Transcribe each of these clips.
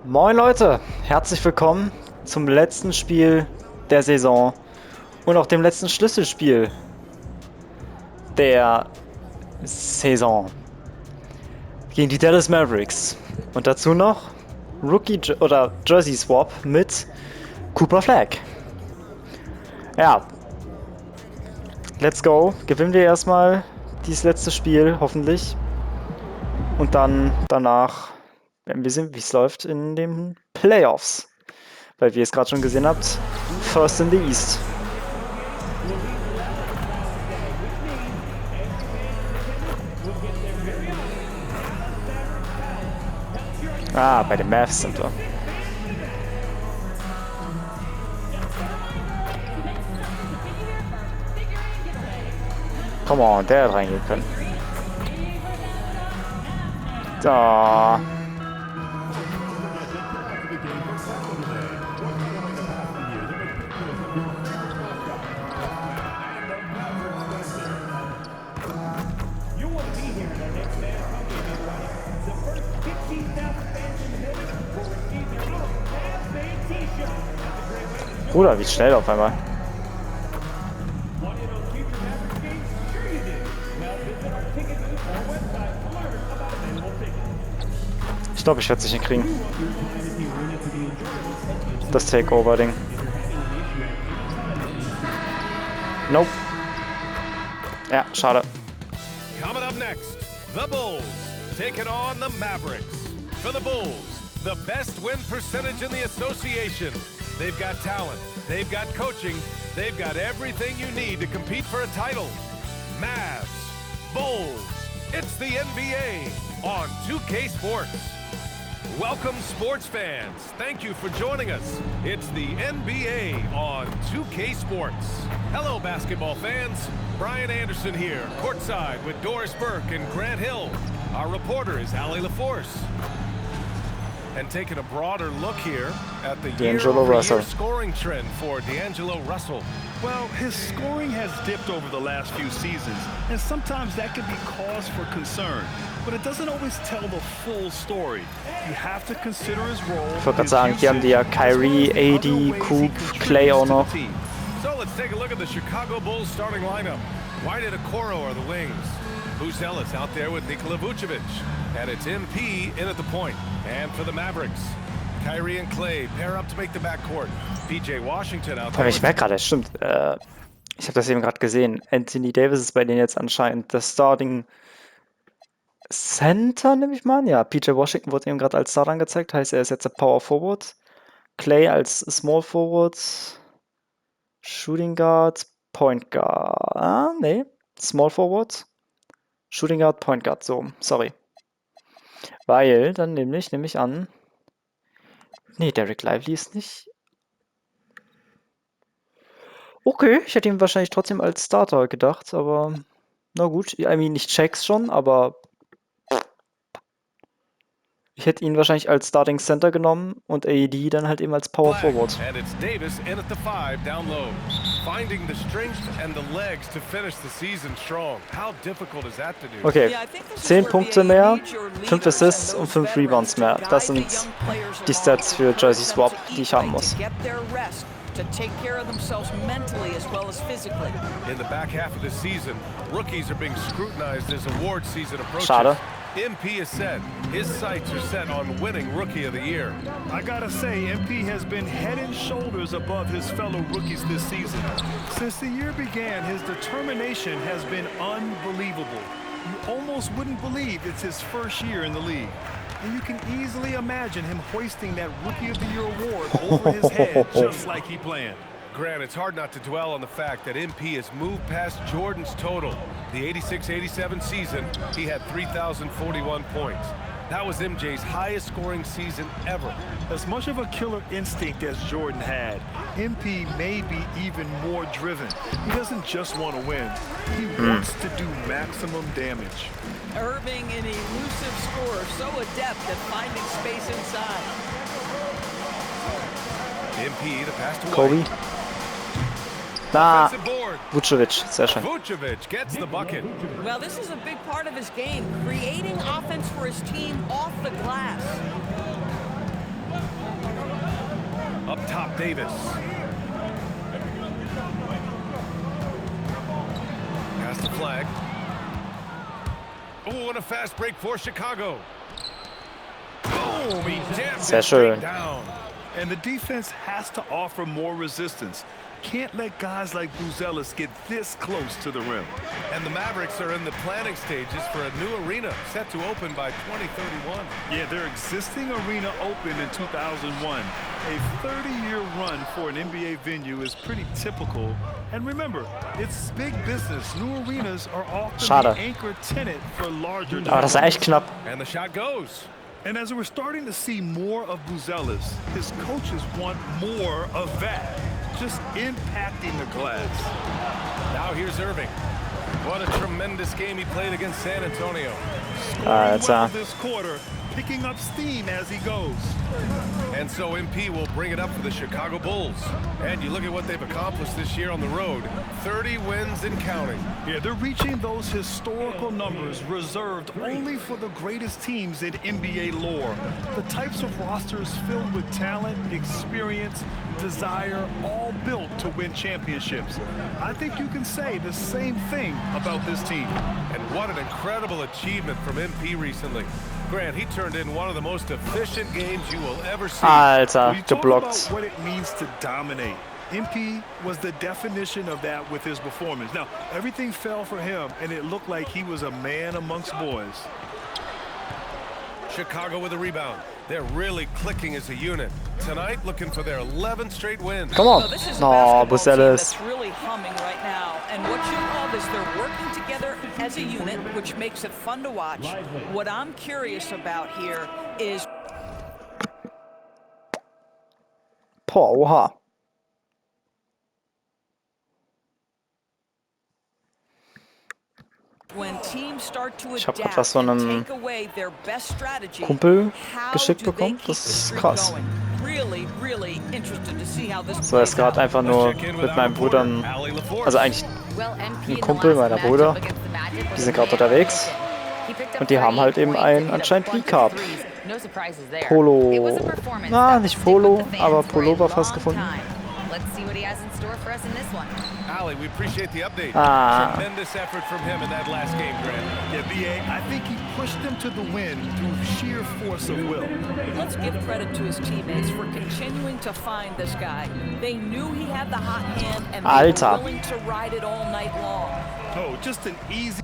Moin Leute, herzlich willkommen zum letzten Spiel der Saison und auch dem letzten Schlüsselspiel der Saison gegen die Dallas Mavericks. Und dazu noch oder Jersey Swap mit Cooper Flag. Ja, let's go. Gewinnen wir erstmal dieses letzte Spiel, hoffentlich. Und dann danach werden wir sehen, wie es läuft in den Playoffs. Weil, wie ihr es gerade schon gesehen habt, First in the East. Ah, bei den Mavs sind wir. Come on, der hat reingehen können. Da. Bruder, wie schnell auf einmal. Ich glaube, ich werde es nicht hinkriegen. Das Takeover-Ding. Nope. Ja, schade. Coming up next, the Bulls taking on the Mavericks. For the Bulls, the best win percentage in the association. They've got talent, they've got coaching, they've got everything you need to compete for a title. Mavs, Bulls, it's the NBA on 2K Sports. Welcome, sports fans. Thank you for joining us. It's the NBA on 2K Sports. Hello, basketball fans. Brian Anderson here, courtside with Doris Burke and Grant Hill. Our reporter is Allie LaForce. And taking a broader look here at the year-over-year scoring trend for D'Angelo Russell. Well, his scoring has dipped over the last few seasons, and sometimes that can be cause for concern. But it doesn't always tell the full story. You have to consider his role. Ich wollte gerade sagen, die haben die ja Kyrie, AD, Coop, Clay auch noch. So let's take a look at the Chicago Bulls starting lineup. White and Okoro are the wings. Buzelis out there with Nikola Vucevic. And it's MP in at the point. And for the Mavericks, Kyrie and Clay pair up to make the backcourt. PJ Washington out there. Ich merke gerade, stimmt. Ich habe das eben gerade gesehen. Anthony Davis ist bei denen jetzt anscheinend der Starting Center, nehme ich mal an. Ja, PJ Washington wurde eben gerade als Starter angezeigt. Heißt, er ist jetzt der Power Forward. Clay als Small Forward. Shooting Guard, Point Guard. Ah, nee. Small Forward. Shooting Guard, Point Guard. So, sorry. Weil dann nehme ich an. Nee, Derek Lively ist nicht. Okay, ich hätte ihn wahrscheinlich trotzdem als Starter gedacht, aber na gut. I mean, ich check's schon, aber ich hätte ihn wahrscheinlich als Starting Center genommen und AD dann halt eben als Power Forward. And it's Davis in at the 5 down low. Finding the strength and the legs to finish the season strong. How difficult is that to do? Okay, 10 Punkte mehr, 5 Assists und 5 Rebounds mehr. Das sind die Stats für Jersey Swap, die ich haben muss. To take care of themselves mentally as well as physically. In the back half of the season, rookies are being scrutinized as award season approaches. Schade. MP is set. His sights are set on winning Rookie of the Year. I gotta say, MP has been head and shoulders above his fellow rookies this season. Since the year began, his determination has been unbelievable. You almost wouldn't believe it's his first year in the league. And you can easily imagine him hoisting that Rookie of the Year award over his head just like he planned. Grant, it's hard not to dwell on the fact that MP has moved past Jordan's total. The 86-87 season, he had 3,041 points. That was MJ's highest scoring season ever. As much of a killer instinct as Jordan had, MP may be even more driven. He doesn't just want to win. He wants to do maximum damage. Irving, an elusive scorer, so adept at finding space inside. MP, the pass to Kobe. White. Na, Vucevic, sehr schön. Vucevic gets the bucket. Well, this is a big part of his game, creating offense for his team off the glass. Up top, Davis. Pass the flag. Oh, and a fast break for Chicago. Boom, he jammed Sehr it straight schön. down. And the defense has to offer more resistance. Can't let guys like Buzelis get this close to the rim. And the Mavericks are in the planning stages for a new arena set to open by 2031. Yeah, their existing arena opened in 2001. A 30-year run for an NBA venue is pretty typical. And remember, it's big business. New arenas are often Schade. the anchor tenant for larger Aber das war echt knapp. And the shot goes. And as we're starting to see more of Buzelis, his coaches want more of that. Just impacting the glass. Now here's Irving. What a tremendous game he played against San Antonio. Scoring well this quarter, picking up steam as he goes. And so MP will bring it up for the Chicago Bulls. And you look at what they've accomplished this year on the road. 30 wins and counting. Yeah, they're reaching those historical numbers reserved only for the greatest teams in NBA lore. The types of rosters filled with talent, experience, desire, all built to win championships. I think you can say the same thing about this team. And what an incredible achievement from MP recently. Grant, he turned in one of the most efficient games you will ever see. Alter, We talk about geblockt. what it means to dominate. MP was the definition of that with his performance. Now, everything fell for him, and it looked like he was a man amongst boys. Chicago with a rebound. They're really clicking as a unit. Tonight, looking for their 11th straight win. Come on. Well, this is a No, basketball team Buzelis. that's really humming right now. And what you love is they're working together as a unit, which makes it fun to watch. What I'm curious about here is Boah, oha. when teams start to Ich hab grad adapt was von and einem take away their best strategy. Kumpel how geschickt do they bekommen. keep Das the ist streak krass. going? Really, really interested to see how this So, er ist plays gerade out. einfach nur mit meinen Brüdern, also eigentlich ein Kumpel meiner Brüder, die sind gerade unterwegs und die haben halt eben einen anscheinend Recap. Polo, na nicht Polo, aber Pullover fast gefunden. Ali, we appreciate the update. Ah. Tremendous effort from him in that last game, Grant. Yeah, BA, I think he pushed them to the win through sheer force of will. Let's give credit to his teammates for continuing to find this guy. They knew he had the hot hand and they Alter. were willing to ride it all night long. Oh, just an easy...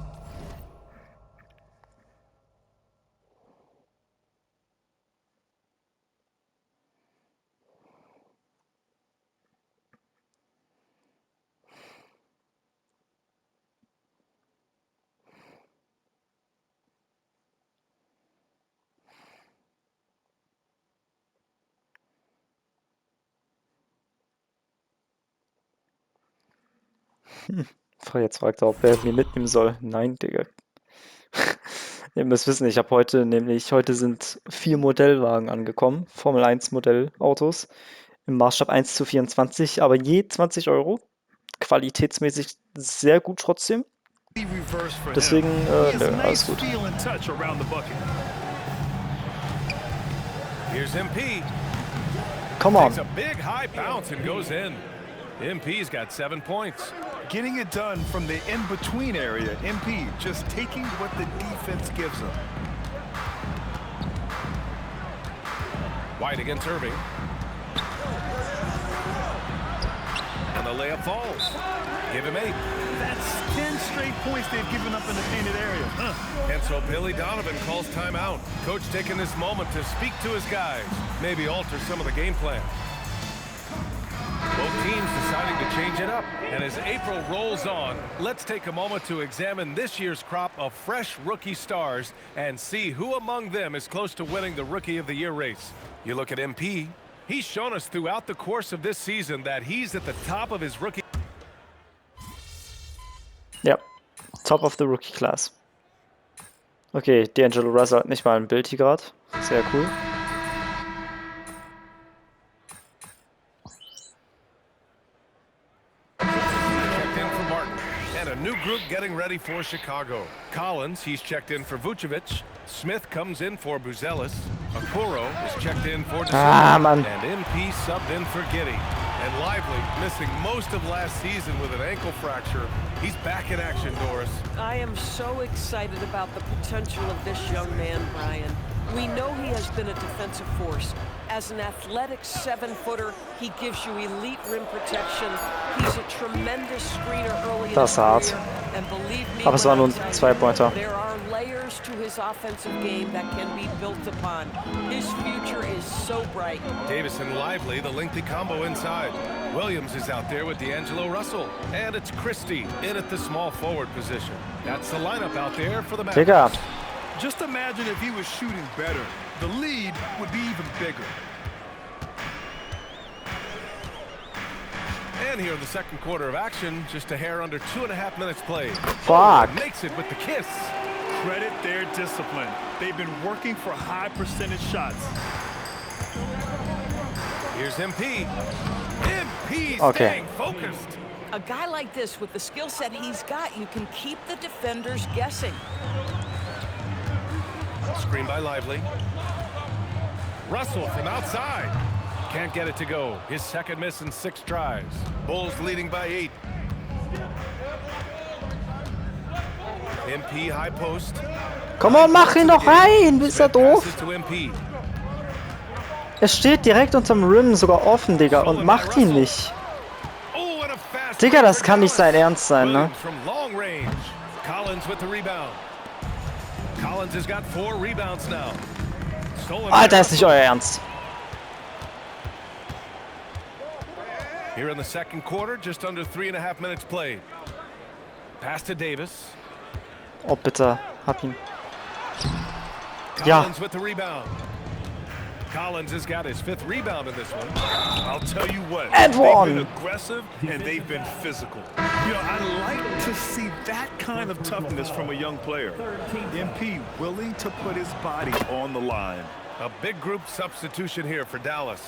Jetzt fragt er, ob er mich mitnehmen soll. Nein, Digga. Ihr müsst wissen, heute sind 4 Modellwagen angekommen, Formel 1 Modellautos, im Maßstab 1:24, aber je 20 Euro. Qualitätsmäßig sehr gut trotzdem. reverse for Deswegen, him. He nö, has alles nice gut. feel and touch around the bucket. Here's MP. Come on. Takes a big high bounce and goes in. MP's got 7 points. Getting it done from the in-between area. MP just taking what the defense gives him. White against Irving. And the layup falls. Give him 8. That's 10 straight points they've given up in the painted area. And so Billy Donovan calls timeout. Coach taking this moment to speak to his guys. Maybe alter some of the game plan. Both teams deciding to change it up. And as April rolls on, let's take a moment to examine this year's crop of fresh rookie stars and see who among them is close to winning the Rookie of the Year race. You look at MP. He's shown us throughout the course of this season that he's at the top of his rookie. Ja, top of the rookie class. Okay, D'Angelo Russell hat nicht mal ein Bild hier gerade. Sehr cool. Checked in for Martin. And a new group getting ready for Chicago. Collins, he's checked in for Vucevic. Smith comes in for Buzelis. Okoro is checked in for man. and MP subbed in for Giddey. And Lively, missing most of last season with an ankle fracture. He's back in action, Doris. I am so excited about the potential of this young man, Brian. We know he has been a defensive force. As an athletic 7-footer, he gives you elite rim protection. He's a tremendous screener early in his career. And believe me, Aber es war nur ein 2-Pointer. there are layers to his offensive game that can be built upon. His future is so bright. Davis and Lively, the lengthy combo inside. Williams is out there with D'Angelo Russell. And it's Christie in at the small forward position. That's the lineup out there for the Mavericks. Digga. Just imagine if he was shooting better. The lead would be even bigger. And here in the second quarter of action, just a hair under 2.5 minutes played. Fuck. Makes it with the kiss. Credit their discipline. They've been working for high percentage shots. Here's MP. MP Okay. staying focused. A guy like this, with the skill set he's got, you can keep the defenders guessing. Screen by Lively. Russell from outside. Can't get it to go. His second miss in 6 tries. Bulls leading by 8. MP high post. Komm on, mach ihn doch rein! Bist du doof? Passes to MP. Er steht direkt unterm Rim, sogar offen, Digga, und macht ihn nicht. Oh, and a fast Digga, das kann nicht sein Ernst sein, ne? Williams from long range. Collins with the rebound. Collins has got 4 rebounds now. Stolen Alter, ist nicht euer Ernst. Here in the second quarter, just under 3.5 minutes played. Pass to Davis. Oh, bitte, hab ihn. Ja. Collins with the rebound. Collins has got his 5th rebound in this one. I'll tell you what, And they've one. been aggressive and they've been physical. You know, I like to see that kind of toughness from a young player. MP willing to put his body on the line. A big group substitution here for Dallas.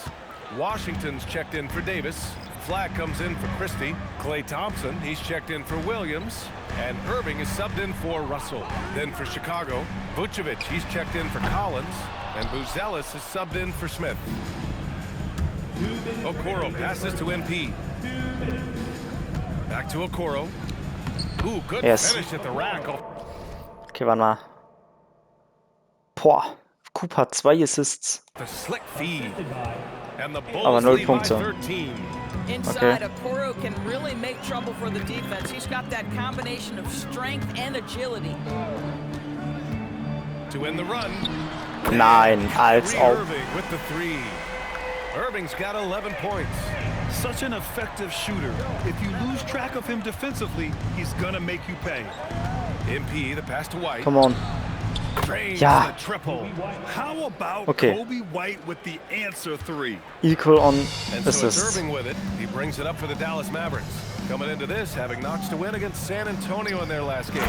Washington's checked in for Davis. Flag comes in for Christie. Klay Thompson, he's checked in for Williams. And Irving is subbed in for Russell. Then for Chicago, Vucevic, he's checked in for Collins. And Buzelis is subbed in for Smith. Okoro passes to MP. Back to Okoro. Ooh, good finish at the rack. Okay, warte mal. Boah, Coop hat 2 Assists. The slick feed. And the Aber Bulls 0 lead by Punkte. 13. Inside, Okoro can really make trouble for the defense. He's got that combination of strength and agility. To win the run. Nein, als Kyrie ob. Irving with the 3. Irving's got 11 points. Such an effective shooter. If you lose track of him defensively, he's gonna make you pay. MP, the pass to White. Come on. Drains Ja. the triple. How about Okay. Kobe White with the answer 3? Equal on And so it's assists. Irving with it. He brings it up for the Dallas Mavericks. Coming into this, having notched a win against San Antonio in their last game.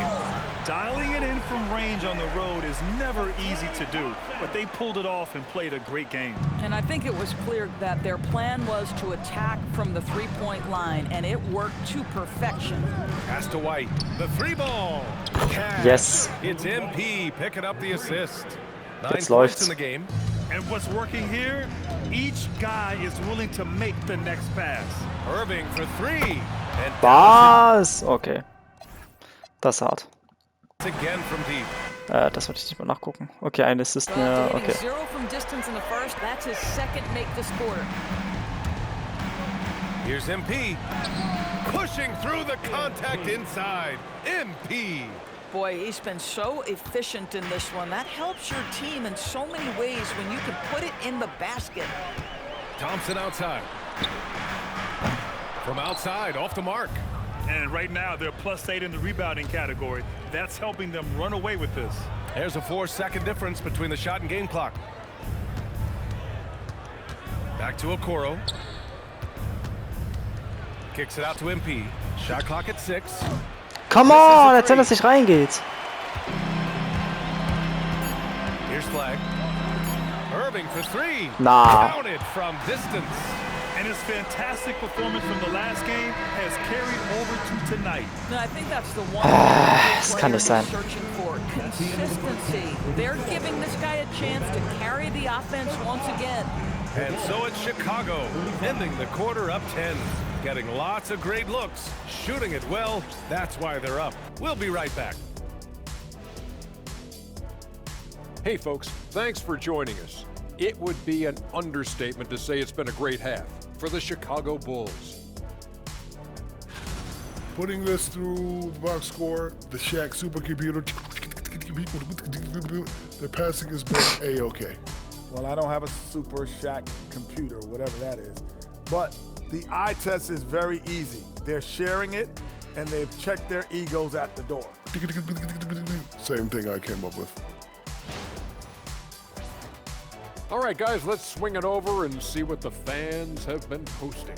Dialing it in from range on the road is never easy to do, but they pulled it off and played a great game. And I think it was clear that their plan was to attack from the three-point line, and it worked to perfection. Pass to White. The 3 ball. Cash. Yes. It's MP picking up the assist. 9 Jetzt points läuft's. in the game. And what's working here? Each guy is willing to make the next pass. Irving for 3. And Was? Okay. Das ist hart. again from deep. Das wollte ich nicht mal nachgucken. Okay, ein Assist Well, mehr. after hitting Okay. 0 from distance in the first, that's his second make this quarter. Here's MP. Pushing through the contact inside. MP. Boy, he's been so efficient in this one. That helps your team in so many ways when you can put it in the basket. Thompson outside. From outside, off the mark. And right now, they're +8 in the rebounding category. That's helping them run away with this. There's a 4-second difference between the shot and game clock. Back to Okoro. Kicks it out to MP. Shot clock at 6. Come on, erzähl, dass nicht reingeht. Here's Flag. Irving for 3. Nah. Counted from distance. And his fantastic performance from the last game has carried over to tonight. No, I think that's the one Das kann nicht sein. searching for. Consistency. They're giving this guy a chance to carry the offense once again. And so it's Chicago, ending the quarter up 10. Getting lots of great looks, shooting it well. That's why they're up. We'll be right back. Hey folks, thanks for joining us. It would be an understatement to say it's been a great half for the Chicago Bulls. Putting this through the box score, the Shaq supercomputer, the passing has been A-okay. Well, I don't have a Super Shack computer, whatever that is. But the eye test is very easy. They're sharing it, and they've checked their egos at the door. Same thing I came up with. All right, guys, let's swing it over and see what the fans have been posting.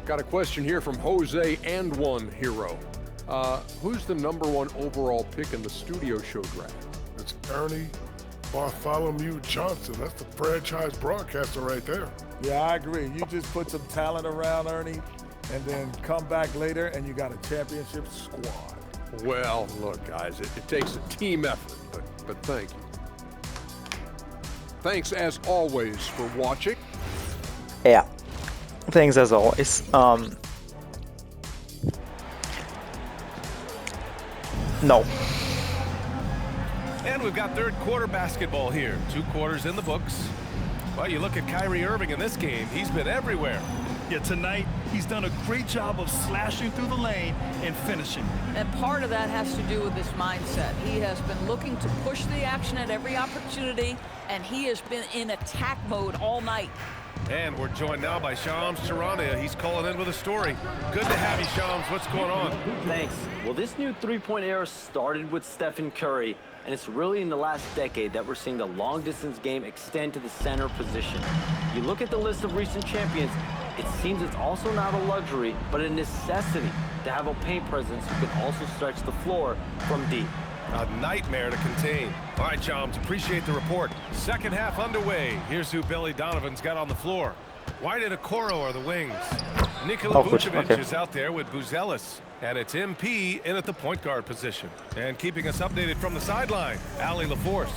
Got a question here from Jose and One Hero. Who's the #1 overall pick in the studio show draft? It's Ernie Bartholomew Johnson. That's the franchise broadcaster right there. Yeah, I agree. You just put some talent around Ernie, and then come back later, and you got a championship squad. Well, look, guys, it takes a team effort, but thank you. Thanks, as always, for watching. Yeah. Thanks as always. No. And we've got third quarter basketball here. 2 quarters in the books. Well, you look at Kyrie Irving in this game. He's been everywhere. Yeah, tonight, he's done a great job of slashing through the lane and finishing. And part of that has to do with his mindset. He has been looking to push the action at every opportunity, and he has been in attack mode all night. And we're joined now by Shams Charania. He's calling in with a story. Good to have you, Shams. What's going on? Thanks. Well, this new three-point era started with Stephen Curry, and it's really in the last decade that we're seeing the long-distance game extend to the center position. You look at the list of recent champions, it seems it's also not a luxury, but a necessity to have a paint presence who can also stretch the floor from deep. A nightmare to contain. All right, Shams, appreciate the report. Second half underway. Here's who Billy Donovan's got on the floor. White and Okoro are the wings. Nikola Vucevic is out there with Buzelis. And it's MP in at the point guard position. And keeping us updated from the sideline, Allie LaForce.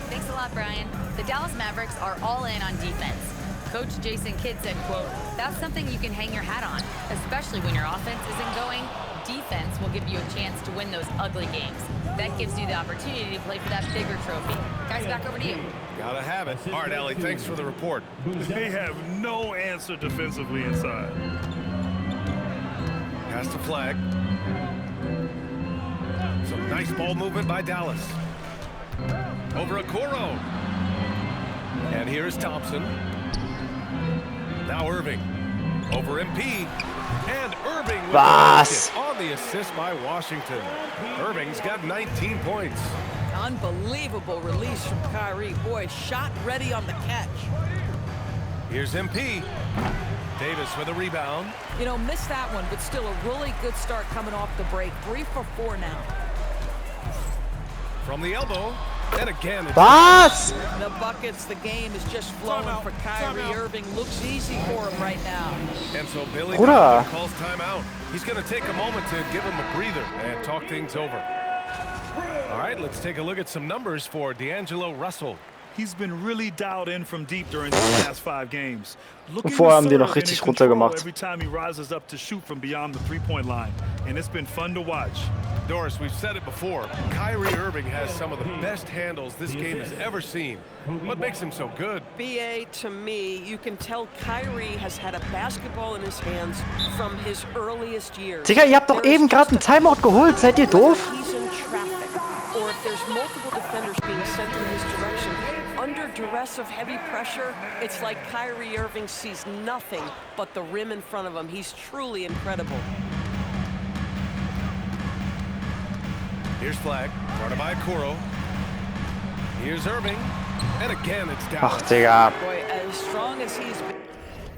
Thanks a lot, Brian. The Dallas Mavericks are all in on defense. Coach Jason Kidd said, quote, "That's something you can hang your hat on, especially when your offense isn't going. Defense will give you a chance to win those ugly games. That gives you the opportunity to play for that bigger trophy." Guys, back over to you. Gotta have it. All right, Allie, thanks for the report. They have no answer defensively inside. Pass the flag. Some nice ball movement by Dallas. Over Okoro. And here's Thompson. Now Irving. Over MP. And Irving with the on the assist by Washington. Irving's got 19 points. Unbelievable release from Kyrie. Boy, shot ready on the catch. Here's MP. Davis with a rebound. You know, missed that one, but still a really good start coming off the break. 3 for 4 now. From the elbow. And again, the buckets, the game is just flowing for Kyrie Irving. Looks easy for him right now. And so Billy Donovan calls timeout. He's going to take a moment to give him a breather and talk things over. All right, let's take a look at some numbers for D'Angelo Russell. He's been really dialed in from deep during the last 5 games. Vorher haben die noch richtig runtergemacht. Every time he rises up to shoot from beyond the three-point line, and it's been fun to watch. Doris, we've said it before. Kyrie Irving has some of the best handles this game has ever seen. What makes him so good? BA, to me, you can tell Kyrie has had a basketball in his hands from his earliest years. Digga, ihr habt doch eben gerade einen Timeout geholt. Seid ihr doof? He's in traffic, or if there's multiple defenders being sent in his direction, under duress of heavy pressure, it's like Kyrie Irving sees nothing but the rim in front of him. He's truly incredible. Here's Flag, guarded by Okoro. Here's Irving, and again it's Dallas. Ach, Digga. Boy, as strong as he's been.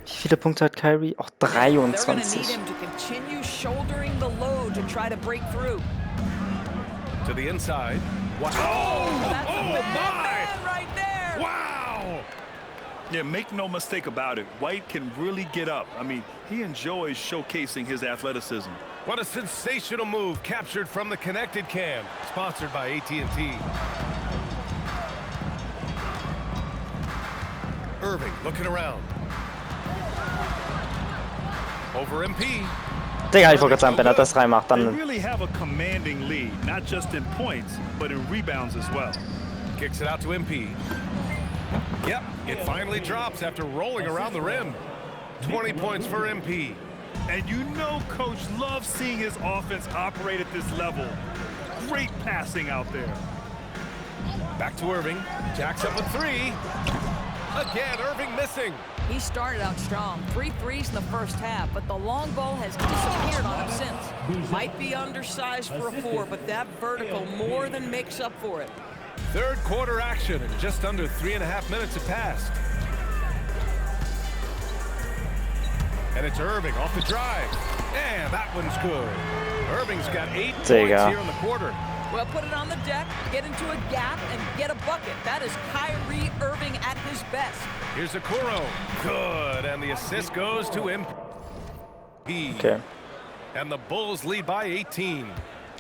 Wie viele Punkte hat Kyrie? Auch 23. They're going to need him to continue shouldering the load to try to break through. To the inside. Wow. That's a big man right there. Wow. Yeah, make no mistake about it. White can really get up. I mean, he enjoys showcasing his athleticism. What a sensational move captured from the connected cam. Sponsored by AT&T. Irving looking around. Over MP. Digga, ich wollte gerade sagen, wenn er das reinmacht, They dann... really have a commanding lead, not just in points, but in rebounds as well. Kicks it out to MP. Yep, it finally drops after rolling around the rim. 20 points for MP. And you know Coach loves seeing his offense operate at this level. Great passing out there. Back to Irving. Jacks up with 3. Again, Irving missing. He started out strong, 3 threes in the first half, but the long ball has disappeared on him since. Might be undersized for a 4, but that vertical more than makes up for it. Third quarter action, and just under 3.5 minutes have passed. And it's Irving off the drive. And that one's good. Irving's got 8 points here in the quarter. Well, put it on the deck, get into a gap, and get a bucket. That is Kyrie Irving at his best. Here's Okoro. Good, and the assist goes to MP. Okay. And the Bulls lead by 18.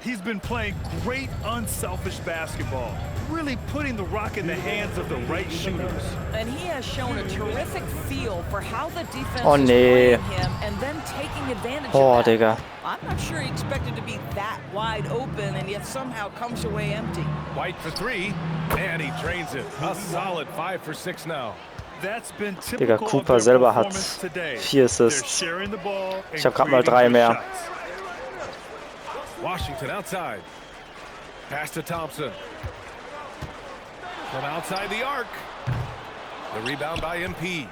He's been playing great unselfish basketball, really putting the rock in the hands of the right shooters. And he has shown a terrific feel for how the defense Oh, is nee. playing him and then taking advantage Oh, of that. Digga. I'm not sure he expected to be that wide open and yet somehow comes away empty. White for 3, and he drains it. A solid 5 for 6 now. That's been Digga, typical of Cooper their selber hat performance today. 4 They're Assists. sharing the ball and Ich habe gerade mal creating 3 good mehr. shots. Washington outside. Pass to Thompson. From outside the arc. The rebound by MP.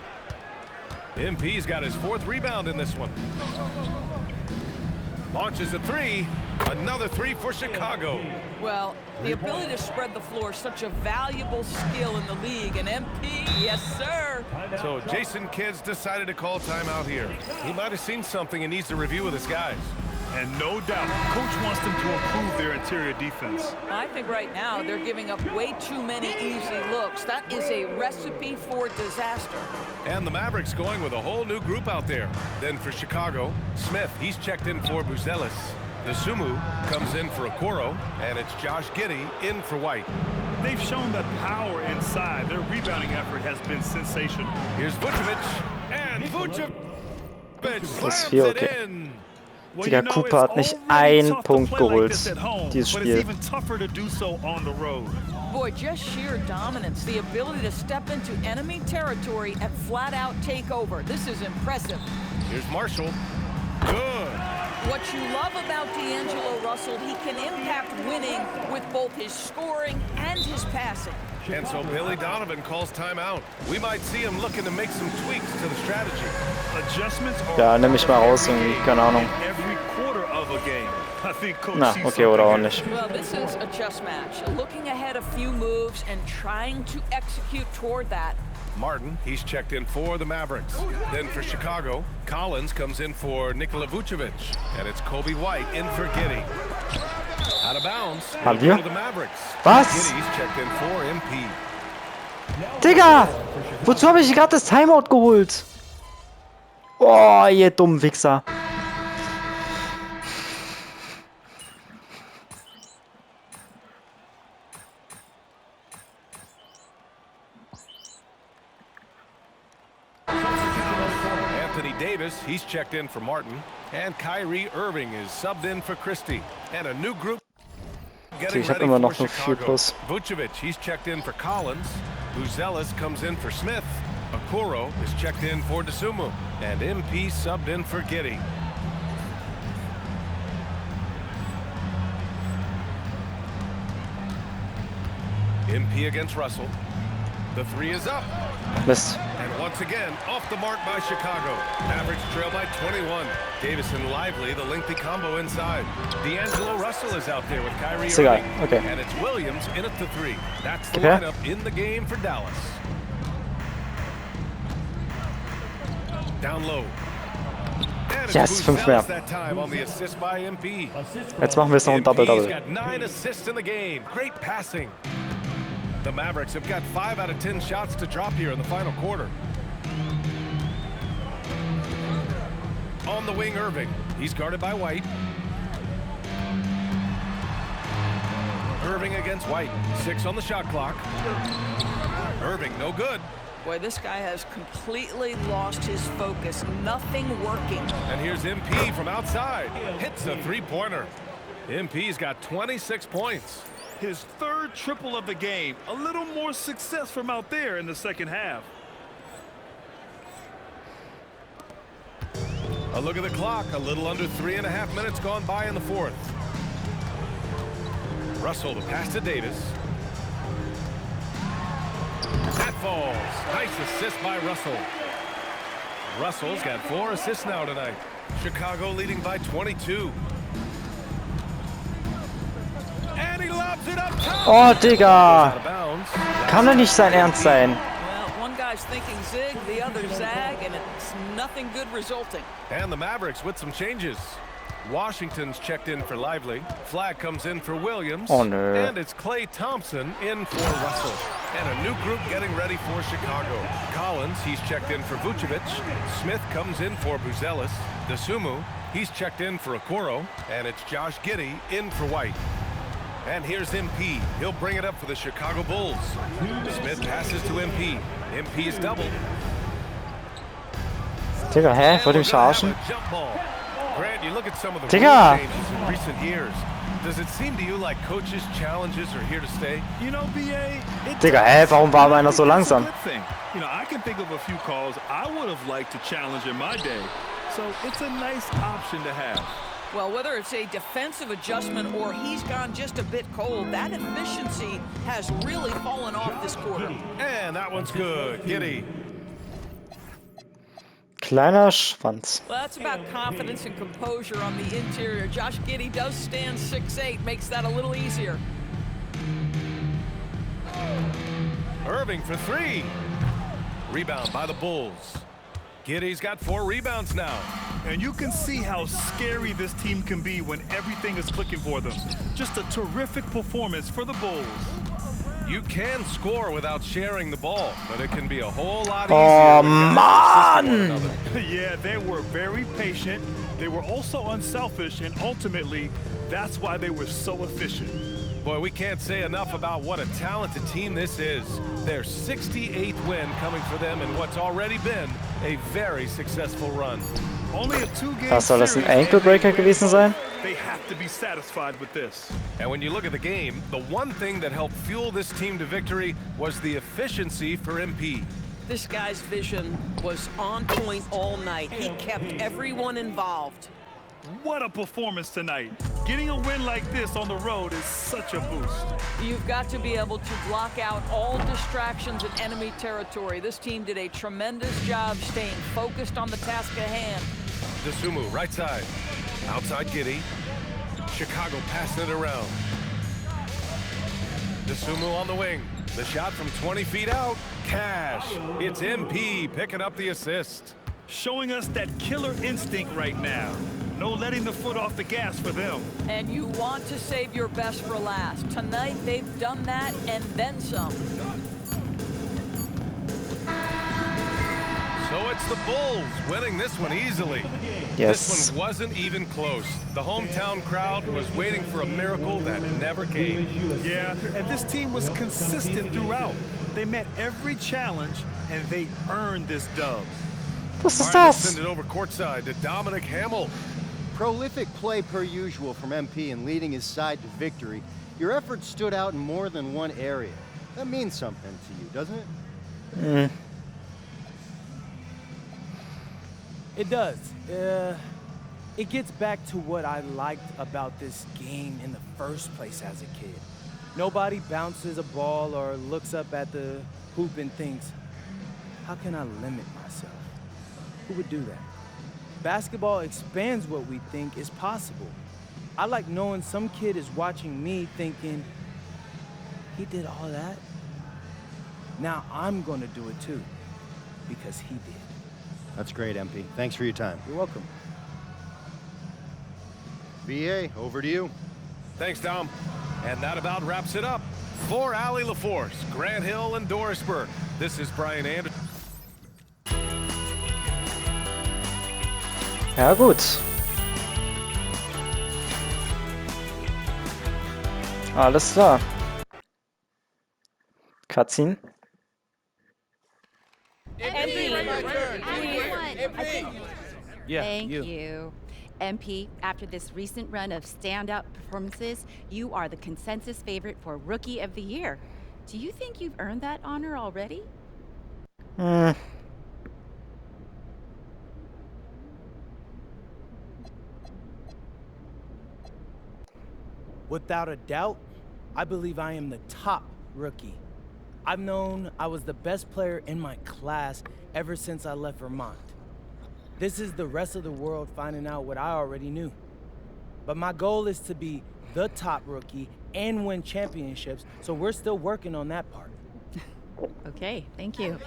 MP's got his 4th rebound in this one. Launches a 3. Another 3 for Chicago. Well, the ability to spread the floor is such a valuable skill in the league. And MP, yes, sir. So Jason Kidd's decided to call timeout here. He might have seen something and needs to review with his guys. And no doubt, Coach wants them to improve their interior defense. I think right now they're giving up way too many easy looks. That is a recipe for disaster. And the Mavericks going with a whole new group out there. Then for Chicago, Smith, he's checked in for Buzelis. Nasumu comes in for Okoro, and it's Josh Giddey in for White. They've shown that power inside. Their rebounding effort has been sensational. Here's Vucevic, and Vucevic slams viel, it okay. in. Digga, Cooper hat nicht einen Punkt geholt, dieses But it's Spiel. even tougher to do so on the road. Boy, just sheer dominance, the ability to step into enemy territory and flat out take over. This is impressive. Here's Marshall. Good. What you love about D'Angelo Russell, he can impact winning with both his scoring and his passing. And so Billy Donovan calls timeout. We might see him looking to make some tweaks to the strategy. Adjustments are Ja, nimm mich mal raus irgendwie, keine Ahnung. every quarter of a game. I think Coach Na, sees okay, oder auch something nicht. Well, this is a chess match. Looking ahead a few moves and trying to execute toward that. Martin, he's checked in for the Mavericks. Then for Chicago, Collins comes in for Nikola Vucevic. And it's Kobe White in for Giddey. Out of bounds. Haben It'll wir? go to the Mavericks. Was? Giddey's checked in for MP. Digga! Wozu habe ich gerade das Timeout geholt? Oh, ihr dummen Wichser. Anthony Davis, he's checked in for Martin. And Kyrie Irving is subbed in for Christie. And a new group getting Ich habe ready immer for noch nur 4 Chicago. plus. Vucevic, he's checked in for Collins. Buzelis comes in for Smith. Okoro is checked in for Nasumu. And MP subbed in for Giddey. MP against Russell. The 3 is up. Mist. And once again, off the mark by Chicago. Mavericks trail by 21. Davis and Lively, the lengthy combo inside. D'Angelo Russell is out there with Kyrie Ist egal, Irving. okay. And it's Williams in at the 3. That's the Okay. lineup in the game for Dallas. Down low. And it's Yes, 5 mehr. Buzelis that time on the assist by MP. Jetzt machen wir es noch ein MP's Double-Double. got 9 assists in the game. Great passing. The Mavericks have got 5 out of 10 shots to drop here in the final quarter. On the wing, Irving. He's guarded by White. Irving against White. 6 on the shot clock. Irving, no good. Boy, this guy has completely lost his focus. Nothing working. And here's MP from outside. Hits a three-pointer. MP's got 26 points. His third triple of the game. A little more success from out there in the second half. A look at the clock. A little under 3.5 minutes gone by in the fourth. Russell to pass to Davis. That falls. Nice assist by Russell. Russell's got 4 assists now tonight. Chicago leading by 22. And he lobs it up top. Oh, Digga. Out of bounds. Kann doch nicht sein Ernst sein. Well, one guy's thinking zig, the other zag, and it's nothing good resulting. And the Mavericks with some changes. Washington's checked in for Lively. Flag comes in for Williams. Oh, no. And it's Klay Thompson in for Russell. And a new group getting ready for Chicago. Collins, he's checked in for Vucevic. Smith comes in for Buzelis. Dosunmu, he's checked in for Okoro. And it's Josh Giddey in for White. And here's MP. He'll bring it up for the Chicago Bulls. Smith passes to MP. MP's doubled. Digga, hä? Wollt ihr mich verarschen? Grant, you look at some of the Digga! rule changes in recent years. Does it seem to you like coaches' challenges are here to stay? You know, BA, Digga, hä? Warum war einer so langsam? You know, I can think of a few calls I would have liked to challenge in my day. So it's a nice option to have. Well, whether it's a defensive adjustment or he's gone just a bit cold, that efficiency has really fallen off this quarter. And that one's good. Giddey. Kleiner Schwanz. Well, that's about confidence and composure on the interior. Josh Giddey does stand 6'8", makes that a little easier. Irving for 3. Rebound by the Bulls. Giddey's got 4 rebounds now. And you can see how scary this team can be when everything is clicking for them. Just a terrific performance for the Bulls. You can score without sharing the ball, but it can be a whole lot Oh, easier. Mann! Yeah, they were very patient. They were also unselfish, and ultimately, that's why they were so efficient. Boy, we can't say enough about what a talented team this is. Their 68th win coming for them in what's already been a very successful run. Only a 2-game Was soll das, ein series, Ankle Breaker gewesen sein? They have to be satisfied with this. And when you look at the game, the one thing that helped fuel this team to victory was the efficiency for MP. This guy's vision was on point all night. He kept everyone involved. What a performance tonight. Getting a win like this on the road is such a boost. You've got to be able to block out all distractions in enemy territory. This team did a tremendous job staying focused on the task at hand. Dosunmu, right side. Outside Giddey. Chicago passing it around. Dosunmu on the wing. The shot from 20 feet out. Cash. It's MP picking up the assist. Showing us that killer instinct right now. No letting the foot off the gas for them. And you want to save your best for last. Tonight, they've done that and then some. So it's the Bulls winning this one easily. Yes. This one wasn't even close. The hometown crowd was waiting for a miracle that never came. Yeah, and this team was consistent throughout. They met every challenge, and they earned this dub. Was ist All right, let's das? send it over courtside to Dominic Hamill. Prolific play per usual from MP in leading his side to victory. Your efforts stood out in more than one area. That means something to you, doesn't it? It does. It gets back to what I liked about this game in the first place as a kid. Nobody bounces a ball or looks up at the hoop and thinks, how can I limit myself? Who would do that? Basketball expands what we think is possible. I like knowing some kid is watching me thinking, he did all that? Now I'm gonna do it too, because he did. That's great, MP. Thanks for your time. You're welcome. BA, over to you. Thanks, Dom. And that about wraps it up. For Allie LaForce, Grant Hill, and Dorisburg, this is Brian Ende. Ja, gut. Alles klar. Cutscene. Yeah, Thank you. MP, after this recent run of standout performances, you are the consensus favorite for Rookie of the Year. Do you think you've earned that honor already? Without a doubt, I believe I am the top rookie. I've known I was the best player in my class ever since I left Vermont. This is the rest of the world finding out what I already knew. But my goal is to be the top rookie and win championships, so we're still working on that part. Okay, thank you.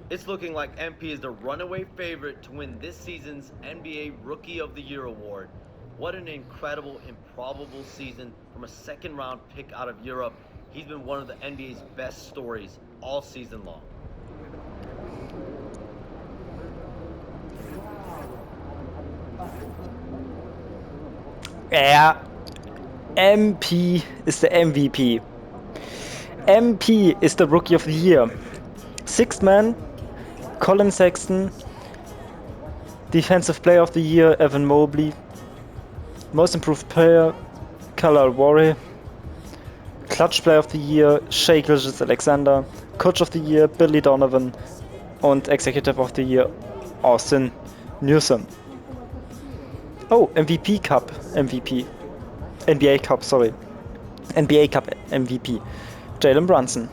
It's looking like MP is the runaway favorite to win this season's NBA Rookie of the Year award. What an incredible, improbable season from a second-round pick out of Europe. He's been one of the NBA's best stories all season long. Ja, MP ist der MVP. MP ist der Rookie of the Year. Sixth Man, Colin Sexton. Defensive Player of the Year, Evan Mobley. Most Improved Player, Khalil Warre. Clutch Player of the Year, Shai Gilgeous-Alexander. Coach of the Year, Billy Donovan. Und Executive of the Year, Austin Newsom. Oh, MVP Cup MVP. NBA Cup, sorry. NBA Cup MVP. Jalen Brunson.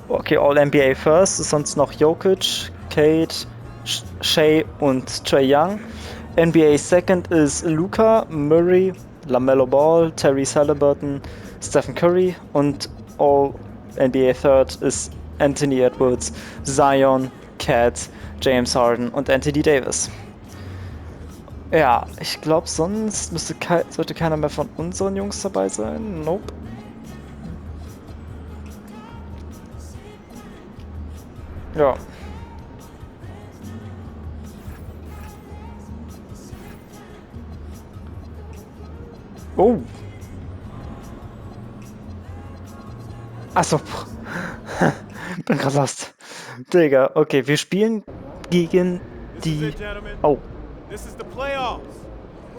Okay, All-NBA First ist sonst noch Jokic, Kate, Shea und Trae Young. NBA Second ist Luka, Murray, LaMelo Ball, Tyrese Halliburton, Stephen Curry und All-NBA Third ist Anthony Edwards, Zion, Cat, James Harden und Anthony Davis. Ja, ich glaube, sonst sollte keiner mehr von unseren Jungs dabei sein. Nope. Ja. Oh. Achso. Bin grad lost. Digga, okay, wir spielen gegen die... Oh. This is the playoffs.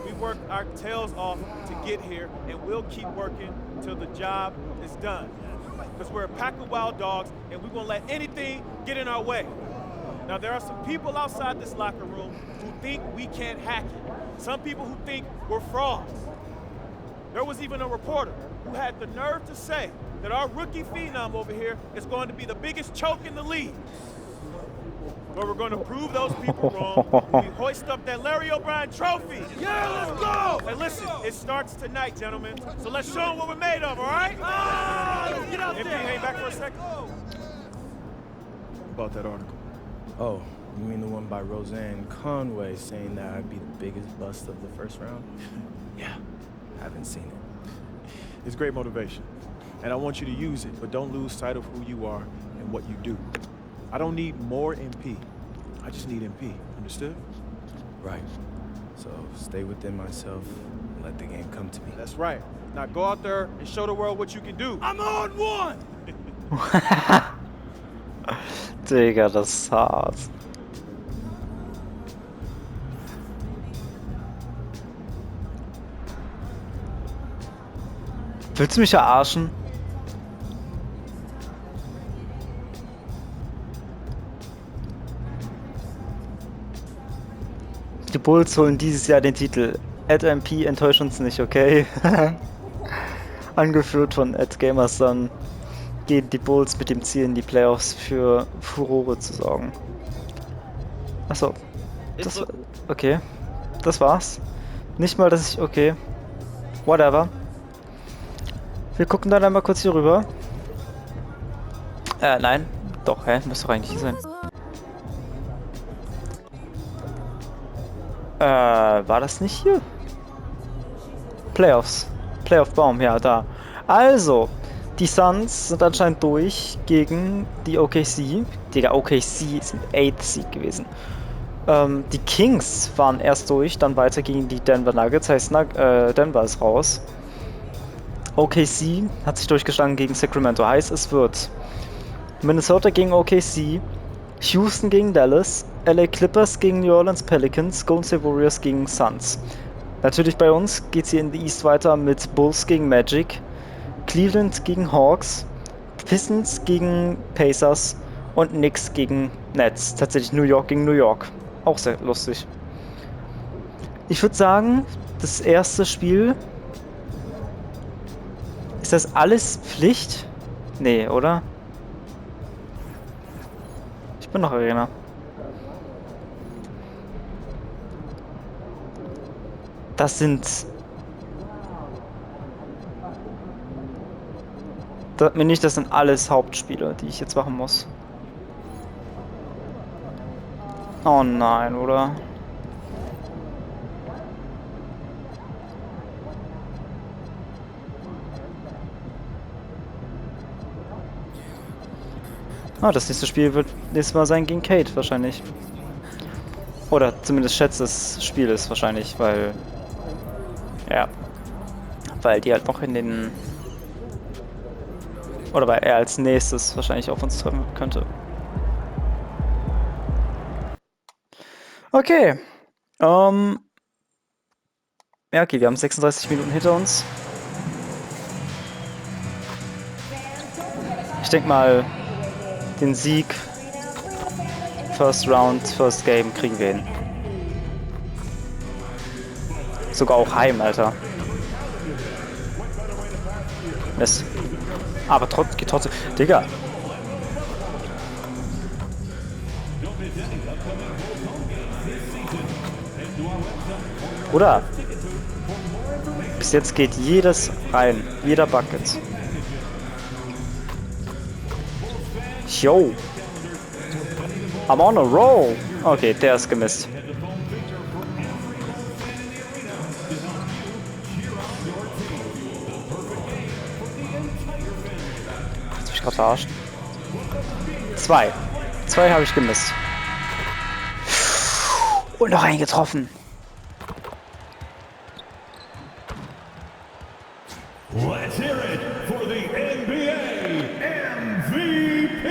We worked our tails off to get here, and we'll keep working till the job is done. Because we're a pack of wild dogs, and we won't let anything get in our way. Now, there are some people outside this locker room who think we can't hack it. Some people who think we're frauds. There was even a reporter who had the nerve to say that our rookie phenom over here is going to be the biggest choke in the league. But we're going to prove those people wrong when we hoist up that Larry O'Brien trophy. Yeah, let's go! Hey, listen, it starts tonight, gentlemen. So let's show them what we're made of, all right? Let's get out there. MP, hang back for a second. About that article. Oh, you mean the one by Roseanne Conway saying that I'd be the biggest bust of the first round? Yeah, I haven't seen it. It's great motivation. And I want you to use it, but don't lose sight of who you are and what you do. I don't need more MP. I just need MP. Understood? Right. So stay within myself and let the game come to me. That's right. Now go out there and show the world what you can do. I'm on one! Digga, das ist hart. Willst du mich verarschen? Die Bulls holen dieses Jahr den Titel. @MP enttäuscht uns nicht, okay? Angeführt von @Gamerson gehen die Bulls mit dem Ziel in die Playoffs für Furore zu sorgen. Achso. Das, okay. Das war's. Nicht mal, dass ich... Okay. Whatever. Wir gucken dann einmal kurz hier rüber. Nein. Doch, hä? Müsste doch eigentlich hier sein. War das nicht hier? Playoffs. Playoff-Baum, ja, da. Also, die Suns sind anscheinend durch gegen die OKC. Digga, OKC sind 8th Seed gewesen. Die Kings waren erst durch, dann weiter gegen die Denver Nuggets. Heißt, Denver ist raus. OKC hat sich durchgeschlagen gegen Sacramento. Heißt, es wird Minnesota gegen OKC, Houston gegen Dallas, LA Clippers gegen New Orleans Pelicans, Golden State Warriors gegen Suns. Natürlich bei uns geht es hier in die East weiter mit Bulls gegen Magic, Cleveland gegen Hawks, Pistons gegen Pacers und Knicks gegen Nets. Tatsächlich New York gegen New York. Auch sehr lustig. Ich würde sagen, das erste Spiel... Ist das alles Pflicht? Nee, oder? Ich bin noch Arena. Das sind... Das sind alles Hauptspiele, die ich jetzt machen muss. Oh nein, oder? Ah, das nächste Spiel wird nächstes Mal sein gegen Kate wahrscheinlich. Oder zumindest schätze das Spiel ist wahrscheinlich, weil... Ja. Weil die halt noch in den... Oder weil er als nächstes wahrscheinlich auf uns treffen könnte. Okay. Ja, okay, wir haben 36 Minuten hinter uns. Ich denke mal, den Sieg, First Round, First Game kriegen wir hin. Sogar auch heim, Alter. Mist. Aber geht trotzdem. Digga. Oder? Bis jetzt geht jedes rein. Jeder Bucket. Yo. I'm on a roll. Okay, der ist gemisst. Hast du mich gerade verarscht? Zwei habe ich gemisst. Und noch einen getroffen. Let's hear it for the NBA MVP.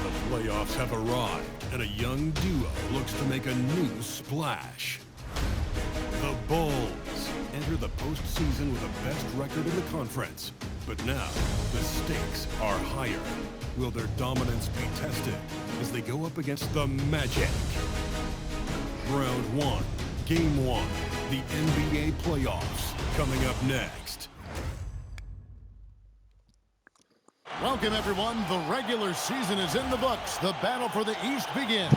The playoffs have arrived, and a young duo looks to make a new splash. The Bulls enter the postseason with the best record in the conference. But now, the stakes are higher. Will their dominance be tested as they go up against the Magic? Round 1, Game 1, the NBA playoffs, coming up next. Welcome, everyone. The regular season is in the books. The battle for the East begins.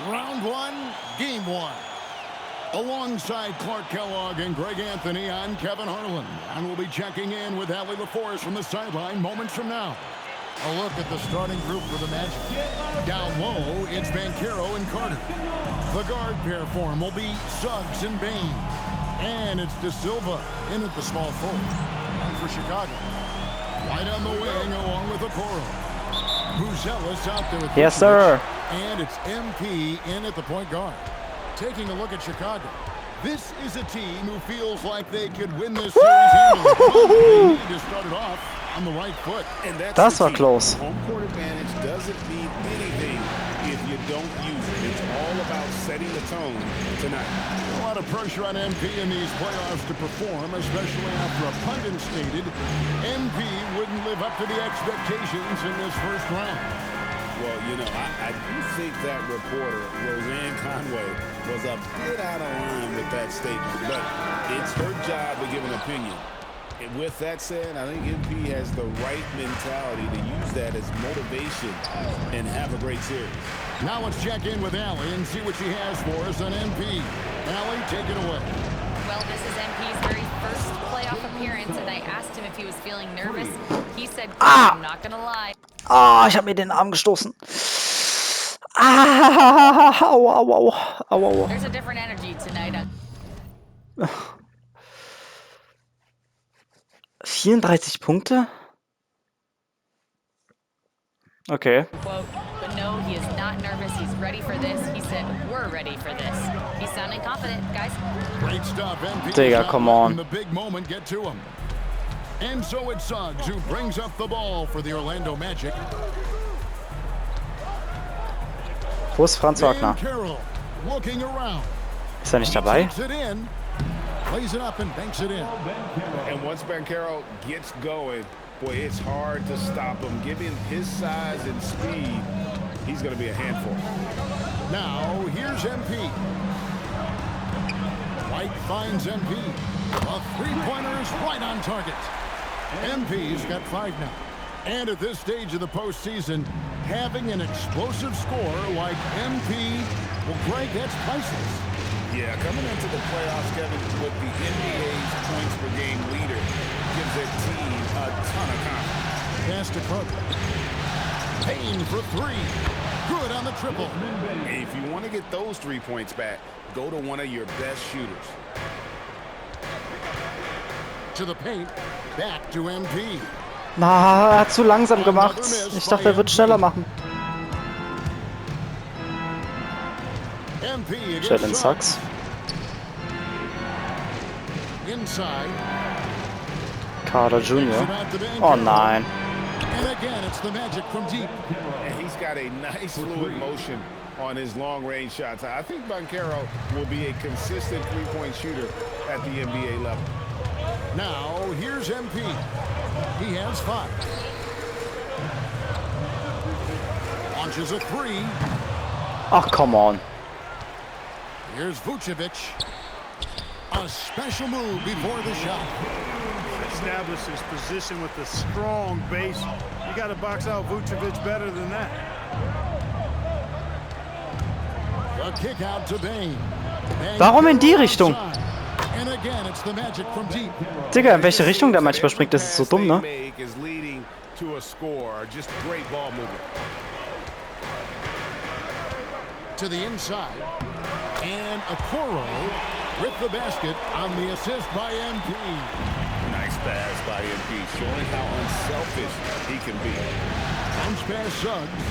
Round 1, Game 1. Alongside Clark Kellogg and Greg Anthony, I'm Kevin Harlan, and we'll be checking in with Allie LaForest from the sideline moments from now. A look at the starting group for the Magic. Down low, it's Banchero and Carter. The guard pair form will be Suggs and Bain. And it's De Silva in at the small forward. And for Chicago, right on the wing along with Okoro. Buzelis out there with yes, sir. And it's MP in at the point guard. Taking a look at Chicago. This is a team who feels like they could win this series handily. They need to start it off on the right foot. And that's what close. Home court advantage doesn't mean anything if you don't use it. It's all about setting the tone tonight. A lot of pressure on MP in these playoffs to perform, especially after a pundit stated MP wouldn't live up to the expectations in this first round. Well, you know, I do think that reporter, Roseanne Conway, was a bit out of line with that statement, but it's her job to give an opinion. And with that said, I think MP has the right mentality to use that as motivation and have a great series. Now let's check in with Allie and see what she has for us on MP. Allie, take it away. Well, this is MP's very first playoff appearance, and I asked him if he was feeling nervous. He said, I'm not gonna lie. Ah, ich habe mir den Arm gestoßen. Ah, au, au, au, au, au. There's a different energy tonight. 34 Punkte? Okay. Quote, but no, he is not nervous. He's ready for this. He said, we're ready for this. He's sounding confident, guys. Great stuff, MP. Digga, come on. The big moment get to him. And so it's Suggs who brings up the ball for the Orlando Magic. Wo ist Franz Wagner? Carroll looking around. Ist er nicht dabei? Takes it in, plays it up and banks it in. And once Banchero gets going, boy, it's hard to stop him. Given his size and speed, he's going to be a handful. Now, here's MP. White finds MP. A three-pointer is right on target. MP's got 5 now. And at this stage of the postseason, having an explosive score like MP, well, Greg, that's priceless. Yeah, coming into the playoffs, Kevin, with the NBA's points per game leader gives their team a ton of confidence. Pass to Cook. Payne for 3. Good on the triple. And if you want to get those 3 points back, go to one of your best shooters. To the paint. Back to MP. Na, er hat zu langsam gemacht. Ich dachte, er wird schneller machen. Jalen Suggs. Inside. Carter Jr. Oh nein. And again, it's the Magic from deep. And he's got a nice fluid motion on his long-range shots. I think Banchero will be a consistent three-point shooter at the NBA level. Now, here's MP. He has 5. Launches a 3. Oh, come on. Here's Vucevic. A special move before the shot. Establishes position with a strong base. You got to box out Vucevic better than that. A kick out to Bane. Warum in die Richtung? And again, it's the Magic from deep. Digga, in welche Richtung der manchmal springt, das ist so dumm, ne? Is leading to a score. Just great ball movement. To the inside. And Okoro with the basket on the assist by MP. Nice pass by MP, showing how unselfish he can be. Bounce pass Suggs.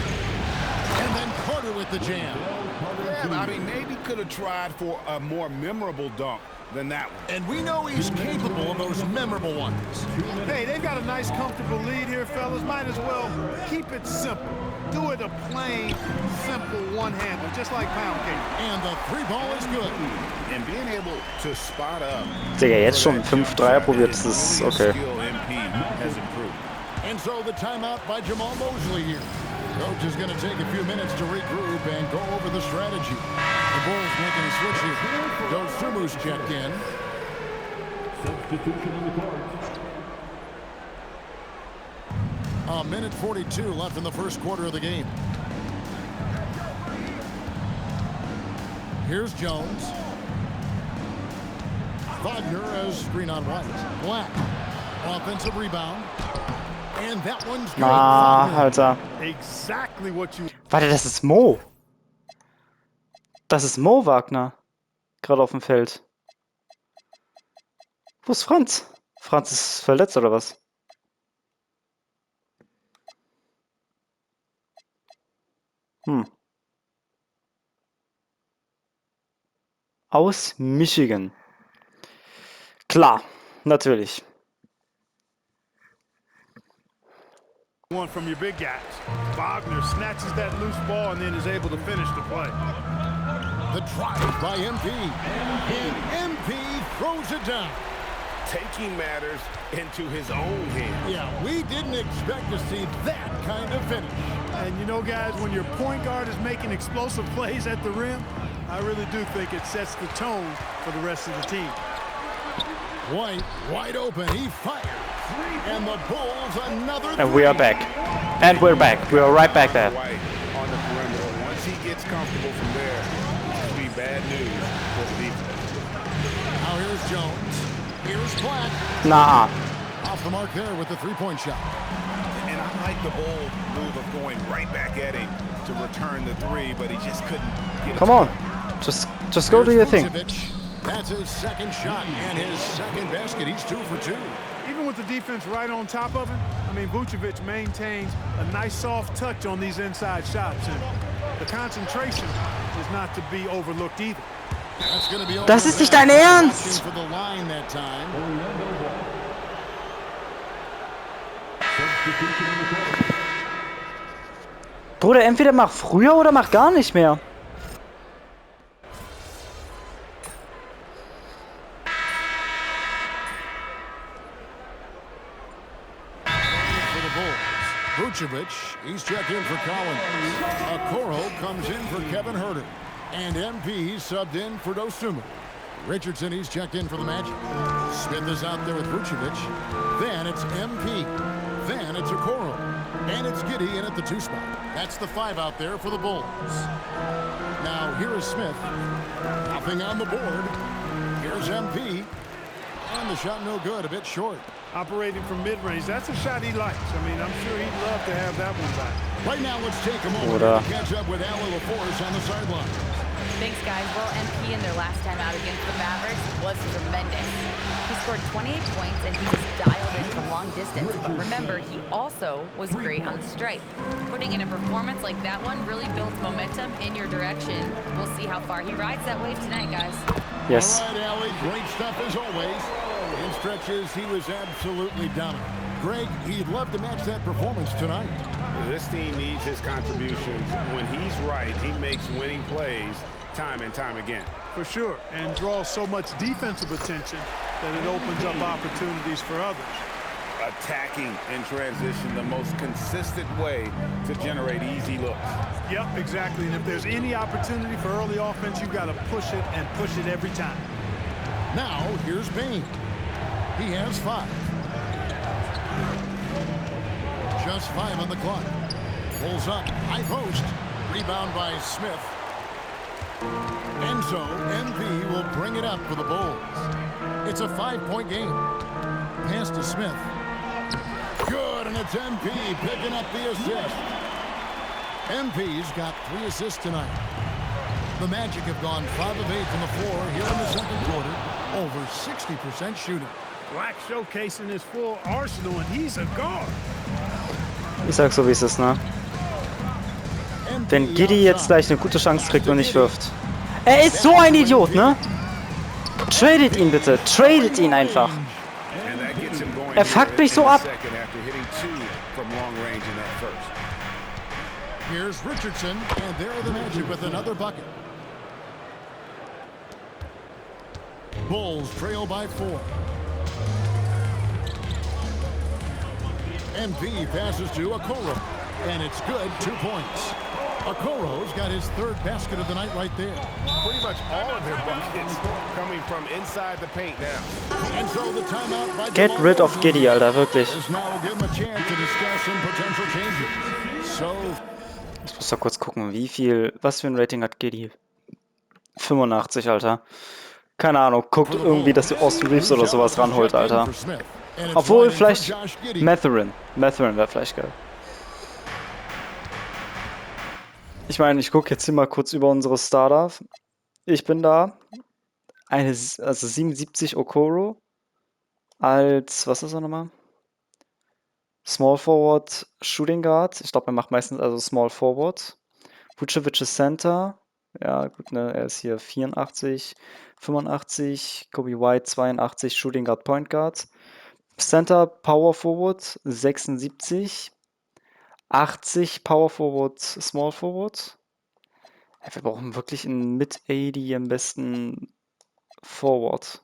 And then Carter with the jam. Yeah, I mean, maybe could have tried for a more memorable dunk than that one. And we know he's capable of those memorable ones. Hey, they've got a nice, comfortable lead here, fellas. Might as well keep it simple. Do it a plain, simple one-handle, just like pound cake. And the 3 ball is good. And being able to spot up. Digga, jetzt schon 5 Dreier probiert, das ist okay. And so the timeout by Jamal Mosley here. Coach is going to take a few minutes to regroup and go over the strategy. The Bulls making a switch here. Joe Strumous checked in. Substitution on the court. A minute 42 left in the first quarter of the game. Here's Jones. Wagner as screen on White. Black. Offensive rebound. And that one's good. Alter. Exactly what you... Warte, das ist Mo. Das ist Mo Wagner. Gerade auf dem Feld. Wo ist Franz? Franz ist verletzt oder was? Aus Michigan. Klar, natürlich. One from your big guys. Wagner snatches that loose ball and then is able to finish the play. The drive by MP. And MP throws it down. Taking matters into his own hands. Yeah, we didn't expect to see that kind of finish. And you know, guys, when your point guard is making explosive plays at the rim, I really do think it sets the tone for the rest of the team. White, wide open, he fires. And the Bulls another And we are back. And we're back. We are right back there. White on the perimeter. Once he gets comfortable from there, it could be bad news for the defense. Now here's Here's Jones. Here's Black. Na. Off the mark there with the three-point shot. And I like the bold move of going right back at him to return the three, but he just couldn't get it. Come on. Just go do your thing. That's his second shot and his second basket. He's 2 for 2. Even with the defense right on top of him, I mean, Vucevic maintains a nice soft touch on these inside shots, and the concentration is not to be overlooked either. That's going to be over. Das ist nicht dein Ernst! For the line that time. Bruder, entweder mach früher oder mach gar nicht mehr. Vucevic, he's checked in for Collins. Okoro comes in for Kevin Huerter. And MP subbed in for Dosunmu. Richardson, he's checked in for the Magic. Smith is out there with Vucevic. Then it's MP. Then it's Okoro. And it's Giddey in at the 2 spot. That's the 5 out there for the Bulls. Now here is Smith. Nothing on the board. Here's MP. And the shot no good, a bit short. Operating from mid-range, that's a shot he likes. I mean, I'm sure he'd love to have that one back. Right now, let's take a moment to catch up with Allie LaForce on the sideline. Thanks, guys. Well, MP in their last time out against the Mavericks was tremendous. He scored 28 points, and he was dialed in from long distance. But remember, he also was great on the stripe. Putting in a performance like that one really builds momentum in your direction. We'll see how far he rides that wave tonight, guys. Yes. All right, Allie, great stuff as always. In stretches, he was absolutely dominant. Greg, he'd love to match that performance tonight. This team needs his contributions. When he's right, he makes winning plays time and time again. For sure, and draws so much defensive attention that it opens up opportunities for others. Attacking in transition, the most consistent way to generate easy looks. Yep, exactly. And if there's any opportunity for early offense, you've got to push it and push it every time. Now, here's Payne. He has 5. Just 5 on the clock. Pulls up, high post. Rebound by Smith. And so, MP will bring it up for the Bulls. It's a 5-point game. Pass to Smith. Good, and it's MP picking up the assist. MP's got 3 assists tonight. The Magic have gone 5 of 8 from the floor here in the second quarter. Over 60% shooting. Black showcasing his full arsenal, and he's a guard. Ich sag so, wie es ist, ne? Wenn Giddey jetzt gleich eine gute Chance kriegt und nicht wirft. Er ist so ein Idiot, ne? Tradet ihn bitte. Tradet ihn einfach. Er fuckt mich so ab. Here's Richardson, and there are the Magic with another bucket. Bulls trail by 4. MP passes to Okoro, and it's good, 2 points. Okoro's got his 3rd basket of the night right there. Pretty much all of their buckets coming from inside the paint now. And so the timeout by Get rid of Giddey, Alter, wirklich. Now we'll give him a chance to discuss some potential changes. So ich muss da kurz gucken, was für ein Rating hat Giddey? 85, Alter. Keine Ahnung, guckt irgendwie, dass ihr Austin Reeves oder sowas ranholt, Alter. Obwohl, vielleicht Matherin. Matherin wäre vielleicht geil. Ich meine, ich gucke jetzt hier mal kurz über unsere Starter. Ich bin da. Also 77 Okoro. Als, was ist er nochmal? Small Forward, Shooting Guard. Ich glaube, er macht meistens also Small Forward. Vucevic ist Center. Ja, gut, ne, er ist hier 84, 85. Kobe White 82, Shooting Guard, Point Guard. Center, Power Forward 76. 80 Power Forward, Small Forward. Ja, wir brauchen wirklich einen Mid-80 am besten Forward.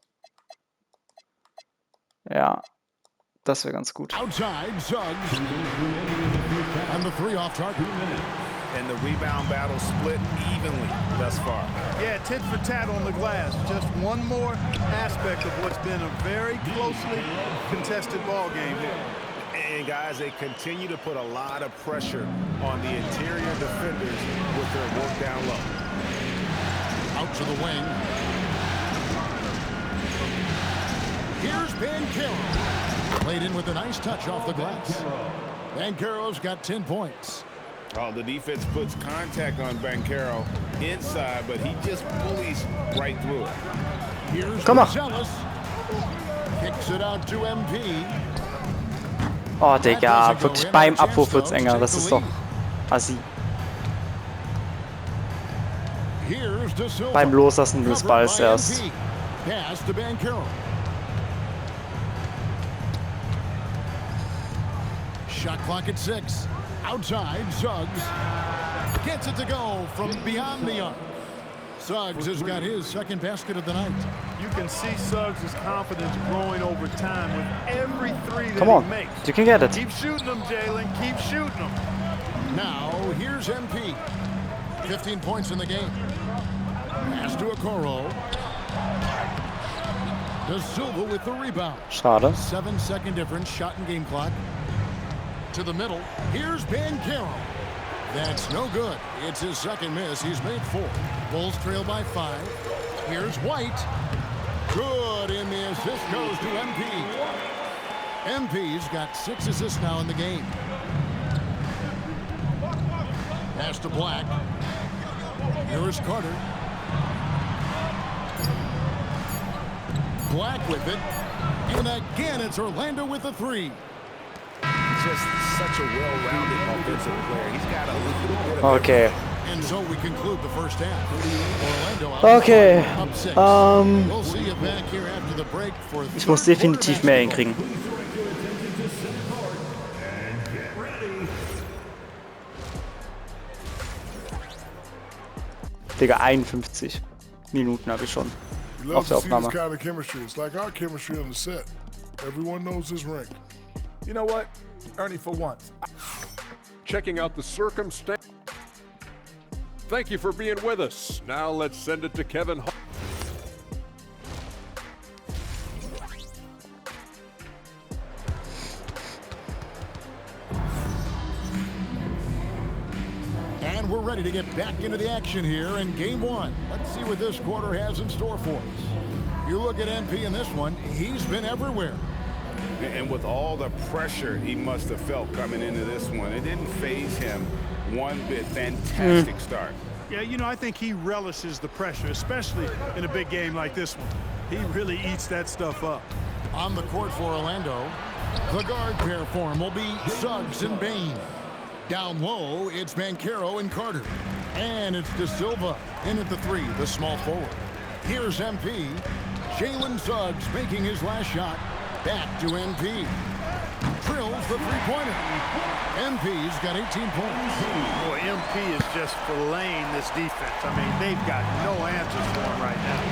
Ja, das wäre ganz gut. Outside, Suggs. And the 3 off target. And the rebound battle split evenly thus far. Yeah, tit for tat on the glass. Just one more aspect of what's been a very closely contested ball game here. And guys, they continue to put a lot of pressure on the interior defenders with their work down low. Out to the wing. Here's Bancaro. Played in with a nice touch off the glass. Bancaro's got 10 points. Oh, the defense puts contact on Bancaro inside, but he just bullies right through it. Here's Komm mal. Marcellus. Kicks it out to MP. Oh, Digga, wirklich beim Abwurf wird's enger. Das ist doch assi. Beim Loslassen des Balls erst. Pass to Bancaro. Shot clock at 6. Outside, Suggs gets it to go from beyond the arc. Suggs has got his second basket of the night. You can see Suggs' confidence growing over time with every three that Come on, he makes. you can get it. Keep shooting them, Jalen. Keep shooting them. Now, here's MP. 15 points in the game. Pass to Okoro. De Silva with the rebound. Schade. 7-second difference, shot and game clock. To the middle. Here's Bancaro. That's no good. It's his second miss. He's made 4. Bulls trail by 5. Here's White. Good, and the assist goes to MP. MP's got 6 assists now in the game. Pass to Black. Here's Carter. Black with it. And again, it's Orlando with the 3. Just such a well-rounded offensive player. He's got a little bit of Okay. And so we conclude the first half. Orlando Okay. up 6. We'll see you back here after the break for Ich muss definitiv mehr hinkriegen. Digga, 51 Minuten habe ich schon You auf love der to see this Aufnahme. kind of chemistry. It's like our chemistry on the set. Everyone knows his rank. You know what, Ernie, for once. Checking out the circumstance. Thank you for being with us. Now let's send it to Kevin. And we're ready to get back into the action here in game 1. Let's see what this quarter has in store for us. You look at MP in this one, he's been everywhere. And with all the pressure he must have felt coming into this one, it didn't faze him one bit. Fantastic start. Yeah, you know, I think he relishes the pressure, especially in a big game like this one. He really eats that stuff up. On the court for Orlando, the guard pair for him will be Suggs and Bain. Down low, it's Bancaro and Carter. And it's De Silva in at the 3, the small forward. Here's MP. Jalen Suggs making his last shot. Back to MP. Drills the three-pointer. MP's got 18 points. Boy, MP is just filleting this defense. I mean, they've got no answers for him right now.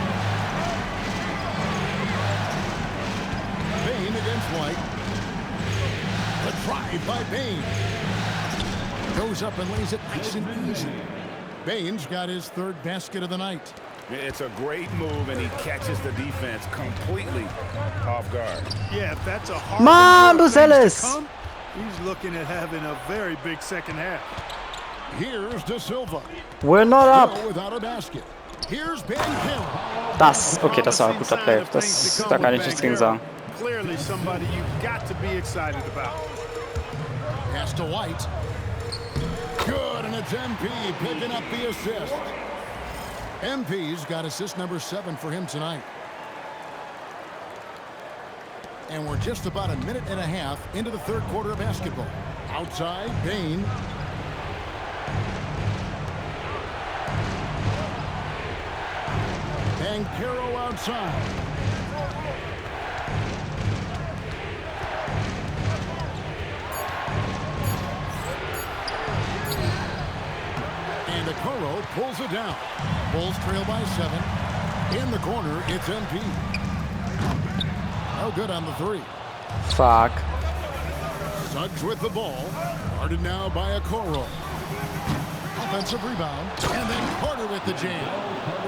Bain against White. The drive by Bain. Goes up and lays it nice and easy. Bain's got his 3rd basket of the night. It's a great move, and he catches the defense completely off guard. Yeah, if that's a hard Man, one du Selles! he's looking at having a very big second half. Here's De Silva. We're not up. Still without a basket. Here's Bancaro. Okay, das war ein guter Play. Da kann ich nichts gegen sagen. Clearly somebody you've got to be excited about. Pass to White. Good, and it's MP picking up the assist. MP's got assist number 7 for him tonight. And we're just about a minute and a half into the 3rd quarter of basketball. Outside, Bain. Bancaro outside. And Okoro pulls it down. Bulls trail by 7. In the corner, it's MP. No good on the 3. Fuck. Suggs with the ball. Guarded now by Okoro. Offensive rebound. And then Carter with the jam.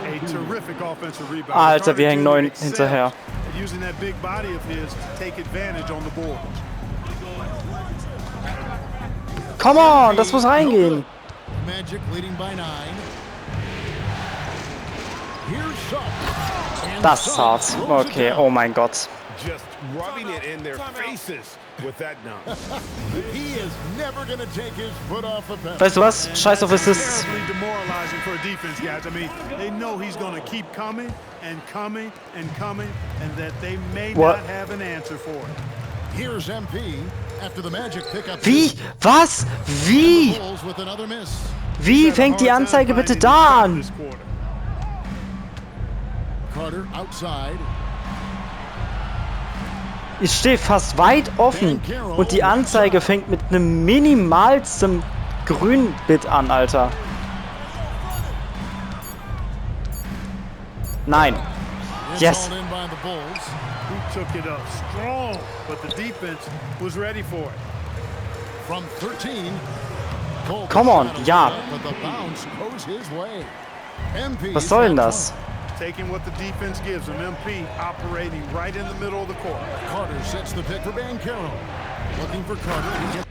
A terrific offensive rebound. Alter, wir hängen 9 hinterher. Using that big body of his to take advantage on the board. Come on, das muss reingehen. Magic leading by 9. Here's Suggs. Das ist hart. Okay, oh mein Gott. just rubbing it in their faces with that dunk. He is never going to take his foot off the pedal. Weißt du was? Scheiß auf Assists. Terribly demoralizing for a defense, guys. I mean, they know he's going to keep coming and coming and coming, and that they may What? not have an answer for it. Here's MP after the Magic pick up. Wie? Was? Wie? With another miss. Wie fängt die Anzeige bitte da an? Carter outside. Ich stehe fast weit offen und die Anzeige fängt mit einem minimalsten Grünbit an, Alter. Nein. Yes. He took it up strong, but the defense was ready for it. From 13. Come on, ja. But the bounce goes his way. MP Was soll denn das? Taking what the defense gives him. MP operating right in the middle of the court. Carter sets the pick for Banchero. Looking for Carter.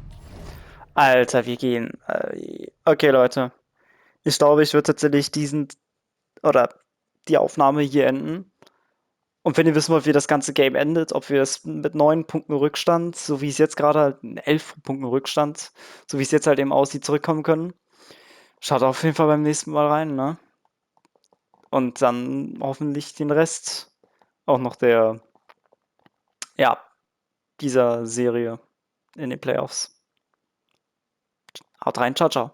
Alter, wir gehen. Okay, Leute. Ich glaube, ich würde tatsächlich die Aufnahme hier enden. Und wenn ihr wissen wollt, wie das ganze Game endet, ob wir es mit 9 Punkten Rückstand, so wie es jetzt gerade halt 11 Punkten Rückstand, so wie es jetzt halt eben aussieht, zurückkommen können, schaut auf jeden Fall beim nächsten Mal rein, ne? Und dann hoffentlich den Rest auch noch dieser Serie in den Playoffs. Haut rein, ciao, ciao.